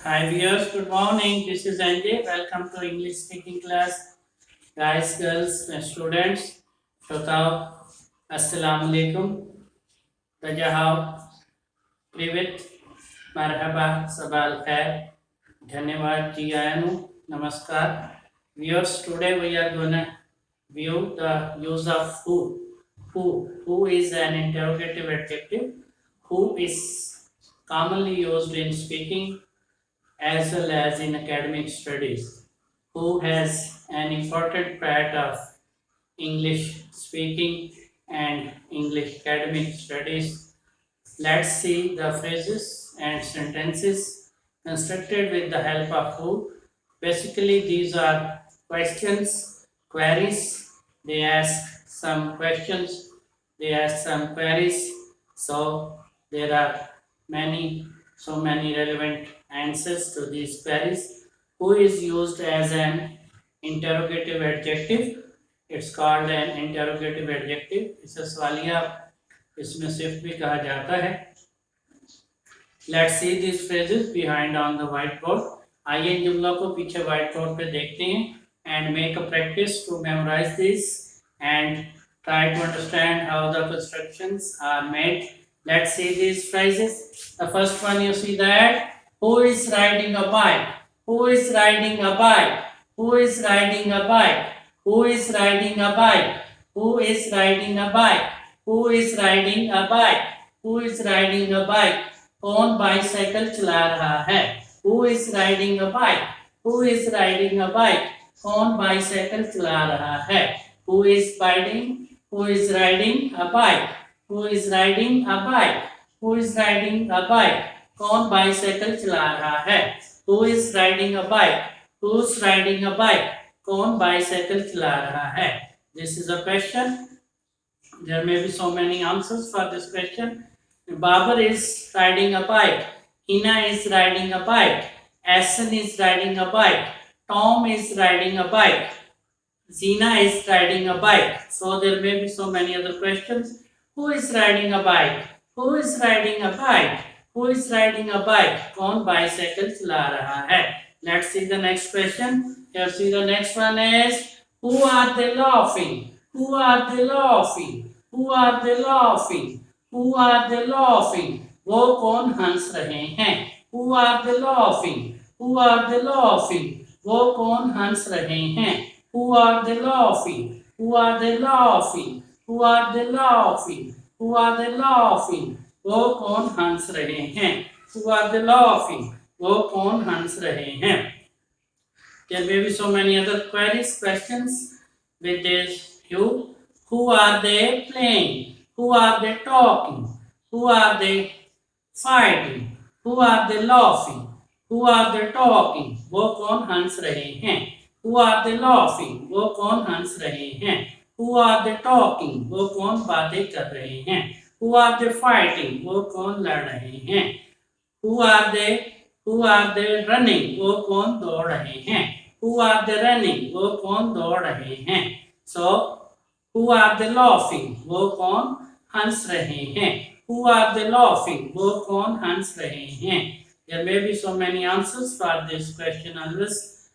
Hi viewers, good morning. This is Anjay. Welcome to English speaking class. Guys, girls, and students. Shotao, Assalamu alaikum. Tajahau, Privet, Marhaba, Sabal Khair. Dhanyavad, Jiyanu, Namaskar. Viewers, today we are gonna view the use of who. Who is an interrogative adjective. Who is commonly used in speaking as well as in academic studies, who has an important part of English speaking and English academic studies. Let's see the phrases and sentences constructed with the help of who. Basically, these are questions, queries. They ask some questions, they ask some queries. So, there are many relevant answers to these queries. Who is used as an interrogative adjective? It's called an interrogative adjective. इसे सवालिया इसमें सिर्फ भी कहा जाता है. Let's see these phrases behind on the whiteboard. आइए इन जुमलों को पीछे white board पे देखते हैं and make a practice to memorize this and try to understand how the constructions are made. Let's see these phrases. The first one you see that who is riding a bike? Who is riding a bike? Who is riding a bike? Who is riding a bike? Who is riding a bike? Who is riding a bike? Who is riding a bike? कौन bicycle चला रहा है? Who is riding a bike? Who is riding a bike? कौन bicycle चला रहा है? Who is riding? Who is riding a bike? Who is riding a bike? Who is riding a bike? कौन bicycle चला रहा है? Who is riding a bike? Who's riding a bike? कौन bicycle चला रहा है? This is a question. There may be so many answers for this question. Babar is riding a bike. Hina is riding a bike. Asan is riding a bike. Tom is riding a bike. Zina is riding a bike. So there may be so many other questions. Who is riding a bike? Who is riding a bike? Who is riding a bike? कौन bicycle चला रहा है? Let's see the next question. Here see the next one is who are they laughing? Who are they laughing? Who are they laughing? Who are they laughing? वो कौन हंस रहे हैं? Who are they laughing? Who are they laughing? वो कौन हंस रहे हैं? Who are they laughing? Who are they laughing? Who are they laughing? Who are they laughing? वो कौन हंस रहे हैं? Who are they laughing? वो कौन हंस रहे हैं? There may be so many other queries, questions with this you. Who are they playing? Who are they talking? Who are they fighting? Who are they laughing? Who are they talking? वो कौन हंस रहे हैं? Who are they laughing? वो कौन हंस रहे हैं? Who are they talking? वो कौन बातें कर रहे हैं? Who are they fighting? वो कौन लड़ रहे हैं? Who are they running? वो कौन दौड़ रहे हैं? Who are they running? वो कौन दौड़ रहे हैं? So who are they laughing? वो कौन हंस रहे हैं? Who are they laughing? वो कौन हंस रहे हैं? There may be so many answers for this question always.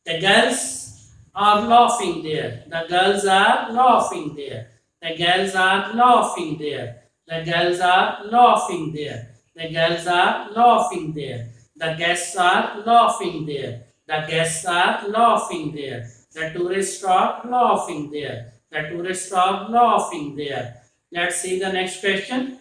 The girls are laughing there. The girls are laughing there. The girls are laughing there. The girls are laughing there. The girls are laughing there. The guests are laughing there. The guests are laughing there. The tourists are laughing there. The tourists are laughing there. Let's see the next question.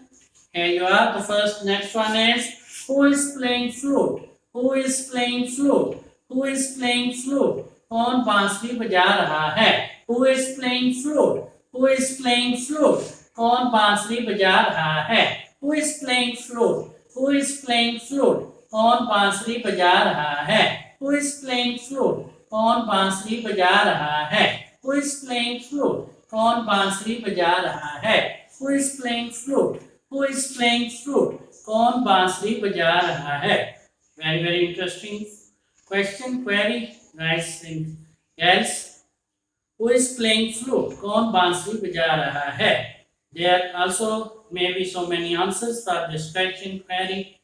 Here you are. The first next one is who is playing flute? Who is playing flute? Who is playing flute? कौन बांसुरी बजा रहा है? Who is playing flute? Who is playing flute? कौन बांसुरी बजा रहा है? Who is playing flute? Who is playing flute? कौन बांसुरी बजा रहा है? Who is playing flute? कौन बांसुरी बजा रहा है? Who is playing flute? कौन बांसुरी बजा रहा है? Who is playing flute? Who is playing flute? कौन बांसुरी बजा रहा है? Very interesting question, query. Nice thing. Yes. Who is playing flute? कौन बांसुरी बजा रहा है? There also may be so many answers for this question, query.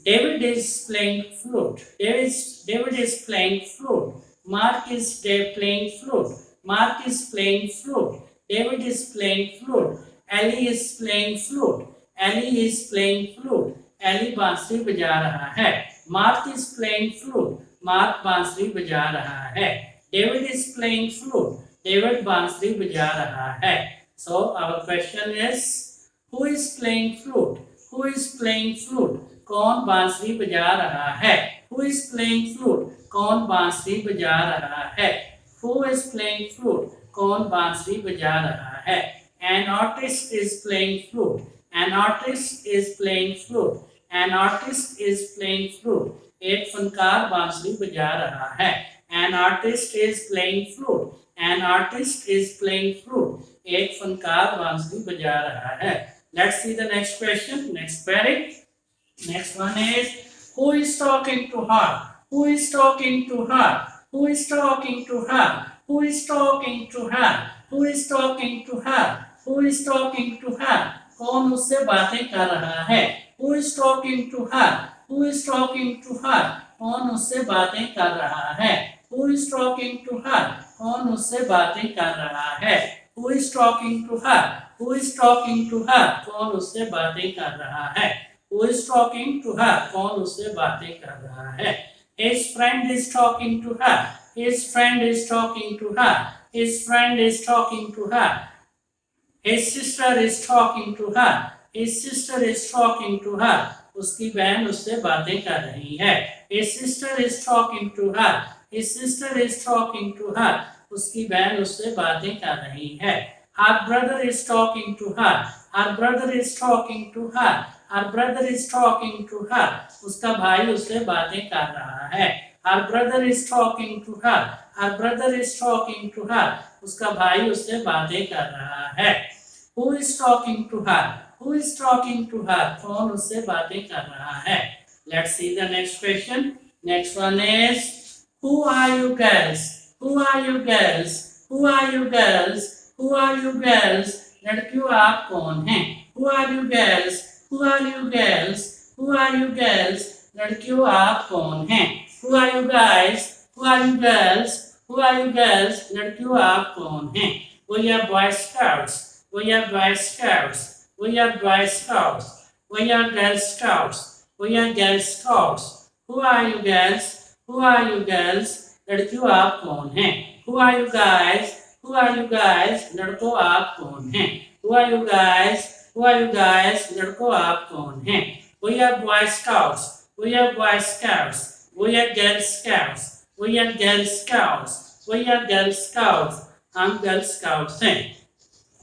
David is playing flute. David is playing flute. Mark is playing flute. Mark is playing flute. David is playing flute. Ellie is playing flute. Ellie is playing flute. Ellie बांसुरी बजा रहा है. Mark is playing flute. Mark बांसुरी बजा रहा है. David is playing flute. David बांसुरी बजा रहा है. So our question is, who is playing flute? Who is playing flute? कौन बांसुरी बजा रहा है? Who is playing flute? कौन बांसुरी बजा रहा है? Who is playing flute? कौन बांसुरी बजा रहा है? An artist is playing flute. An artist is playing flute. An artist is playing flute. एक फनकार बांसुरी बजा रहा है. An artist is playing flute. An artist is playing flute. एक फनकार बांसुरी बजा रहा है. Let's see the next question. Next query. Next one is, who is talking to her? Who is talking to her? Who is talking to her? Who is talking to her? Who is talking to her? Who is talking to her? कौन उससे बातें कर रहा है? Who is talking to her? Who is talking to her? कौन उससे बातें कर रहा है? Who is talking to her? कौन उससे बातें कर रहा है? Who is talking to her? Who is talking to her? कौन उससे बातें कर रहा है? Who is talking to her? कौन उससे बातें कर रहा है? His friend is talking to her. His friend is talking to her. His friend is talking to her. His sister is talking to her. His sister is talking to her. उसकी बहन उससे बातें कर रही है. His sister is talking to her. His sister is talking to her. उसकी बहन उससे बातें कर रही है. Her brother is talking to her. Her brother is talking to her. Her brother is talking to her. उसका भाई उससे बातें कर रहा है. Her brother is talking to her. Her brother is talking to her. उसका भाई उससे बातें कर रहा है. Who is talking to her? Who is talking to her? कौन उससे बातें कर रहा है? Let's see the next question. Next one is, who are you girls? Who are you girls? Who are you girls? Who are you girls? लड़कियों आप कौन हैं? Who are you girls? Who are you girls? Who are you girls? लड़कियों आप कौन हैं? Who are you guys? Who are you girls? Who are you girls? लड़कियों आप कौन हैं? We are Boy Scouts. We are Boy Scouts. We are Boy Scouts. We are Girl Scouts. We are Girl Scouts. Who are you girls? Who are you girls? लड़कियों आप कौन हैं? Who are you guys? Who are you guys? लड़कों आप कौन हैं? Who are you guys? Who are you guys? लड़कों आप कौन हैं? We are Boy Scouts. We are Boy Scouts. We are Girl Scouts. We are Girl Scouts. We are Girl Scouts. हम Girl Scouts हैं.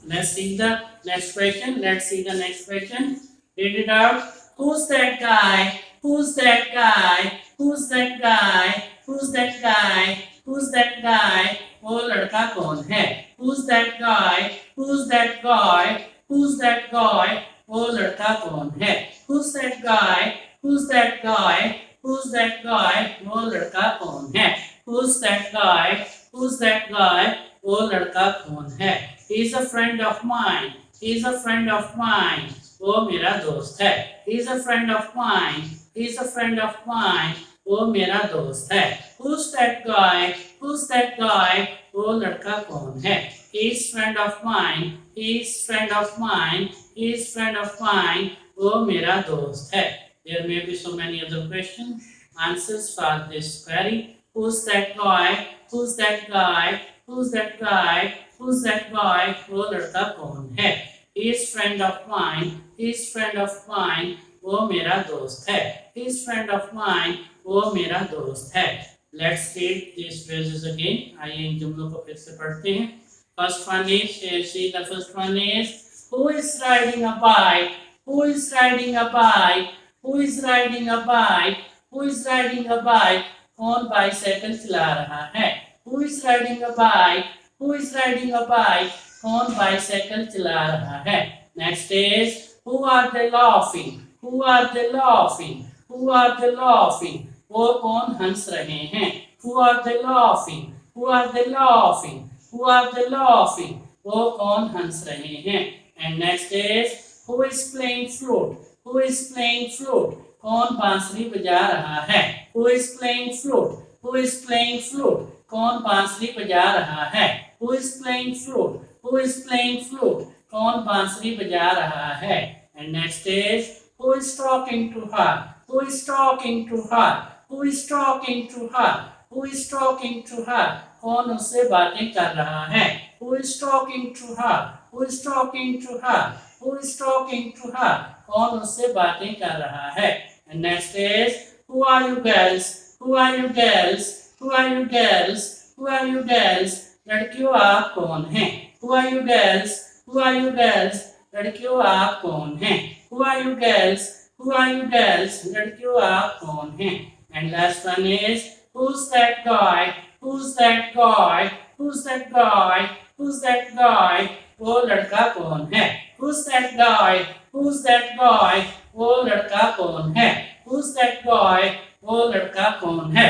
Let's see the next question. Let's see the next question. Read it out. Who's that guy? Who's that guy? Who's that guy? Who's that guy? Who's that guy? वो लड़का कौन है? Who's that guy? Who's that guy? Who's that guy? वो लड़का कौन है? Who's that guy? Who's that guy? Who's that guy? वो लड़का कौन है? Who's that guy? Who's that guy? वो लड़का कौन है? He's a friend of mine. He's a friend of mine. वो मेरा दोस्त है. He's a friend of mine. He's a friend of mine. वो मेरा दोस्त है. Who's that guy? Who's that guy? वो लड़का कौन है? He's friend of mine. He's friend of mine. He's friend of mine. वो मेरा दोस्त है. There may be so many other questions. Answers for this query. Who's that guy? Who's that guy? Who's that guy? Who's that guy? वो लड़का कौन है? He is friend of mine. He is friend of mine. वो मेरा दोस्त है. He is friend of mine. वो मेरा दोस्त है. Let's read these phrases again. आइए इन जुमलों को फिर से पढ़ते हैं. First one is, see the first one is, who is riding a bike? Who is riding a bike? Who is riding a bike? Who is riding a bike? कौन bicycle चला रहा है? Who is riding a bike? Who is riding a bike? कौन bicycle चला रहा है? Next is, who are they laughing? Who are they laughing? Who are they laughing? वो कौन हंस रहे हैं? Who are they laughing? Who are they laughing? Who are they laughing? वो कौन हंस रहे हैं? And next is, who is playing flute? Who is playing flute? कौन बांसुरी बजा रहा है? Who is playing flute? Who is playing flute? कौन बांसुरी बजा रहा है? Who is playing flute? Who is playing flute? कौन बांसुरी बजा रहा है? And next is who is talking to her? Who is talking to her? Who is talking to her? Who is talking to her? कौन उससे बातें कर रहा है? Who is talking to her? Who is talking to her? Who is talking to her? कौन उससे बातें कर रहा है? And next is who are you girls? Who are you girls? Who are you girls? Who are you girls? लड़कियों आप कौन हैं? Who are you girls? Who are you girls? लड़कियों आप कौन हैं? Who are you girls? Who are you girls? लड़कियों आप कौन हैं? And last one is who's that guy? Who's that guy? Who's that guy? Who's that guy? वो लड़का कौन है? Who's that guy? Who's that guy? वो लड़का कौन है? Who's that guy? वो लड़का कौन है?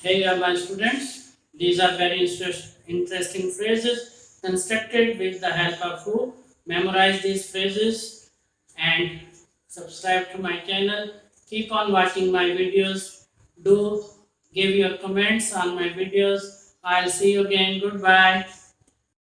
Hey my students, these are very interesting phrases constructed with the help of who. Memorize these phrases and subscribe to my channel. Keep on watching my videos. Do give your comments on my videos. I'll see you again. Goodbye.